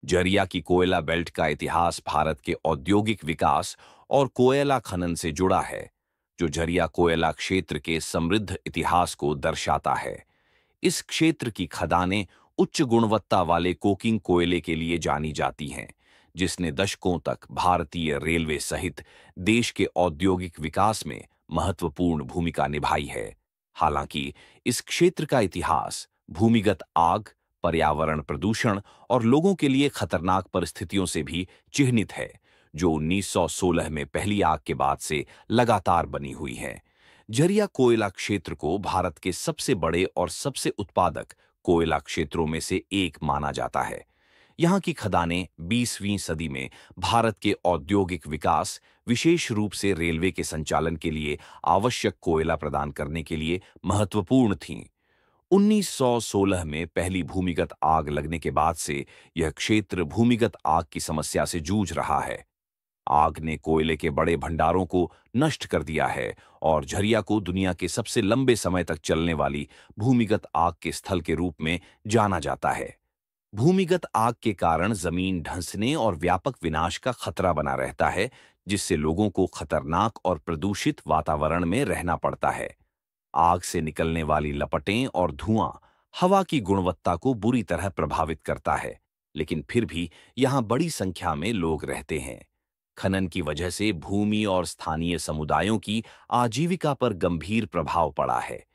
जरिया की कोयला बेल्ट का इतिहास भारत के औद्योगिक विकास और कोयला खनन से जुड़ा है, जो झरिया कोयला क्षेत्र के समृद्ध इतिहास को दर्शाता है। इस क्षेत्र की खदानें उच्च गुणवत्ता वाले कोकिंग कोयले के लिए जानी जाती हैं, जिसने दशकों तक भारतीय रेलवे सहित देश के औद्योगिक विकास में महत्वपूर्ण भूमिका निभाई है। हालांकि इस क्षेत्र का इतिहास भूमिगत आग, पर्यावरण प्रदूषण और लोगों के लिए खतरनाक परिस्थितियों से भी चिह्नित है, जो 1916 में पहली आग के बाद से लगातार बनी हुई है। झरिया कोयला क्षेत्र को भारत के सबसे बड़े और सबसे उत्पादक कोयला क्षेत्रों में से एक माना जाता है। यहाँ की खदानें 20वीं सदी में भारत के औद्योगिक विकास, विशेष रूप से रेलवे के संचालन के लिए आवश्यक कोयला प्रदान करने के लिए महत्वपूर्ण थीं। 1916 में पहली भूमिगत आग लगने के बाद से यह क्षेत्र भूमिगत आग की समस्या से जूझ रहा है। आग ने कोयले के बड़े भंडारों को नष्ट कर दिया है और झरिया को दुनिया के सबसे लंबे समय तक चलने वाली भूमिगत आग के स्थल के रूप में जाना जाता है। भूमिगत आग के कारण जमीन धंसने और व्यापक विनाश का खतरा बना रहता है, जिससे लोगों को खतरनाक और प्रदूषित वातावरण में रहना पड़ता है। आग से निकलने वाली लपटें और धुआं हवा की गुणवत्ता को बुरी तरह प्रभावित करता है, लेकिन फिर भी यहां बड़ी संख्या में लोग रहते हैं। खनन की वजह से भूमि और स्थानीय समुदायों की आजीविका पर गंभीर प्रभाव पड़ा है।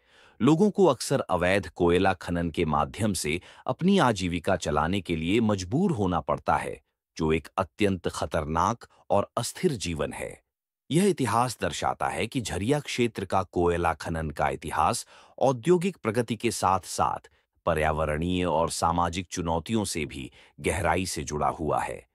लोगों को अक्सर अवैध कोयला खनन के माध्यम से अपनी आजीविका चलाने के लिए मजबूर होना पड़ता है, जो एक अत्यंत खतरनाक और अस्थिर जीवन है। यह इतिहास दर्शाता है कि झरिया क्षेत्र का कोयला खनन का इतिहास औद्योगिक प्रगति के साथ-साथ पर्यावरणीय और सामाजिक चुनौतियों से भी गहराई से जुड़ा हुआ है।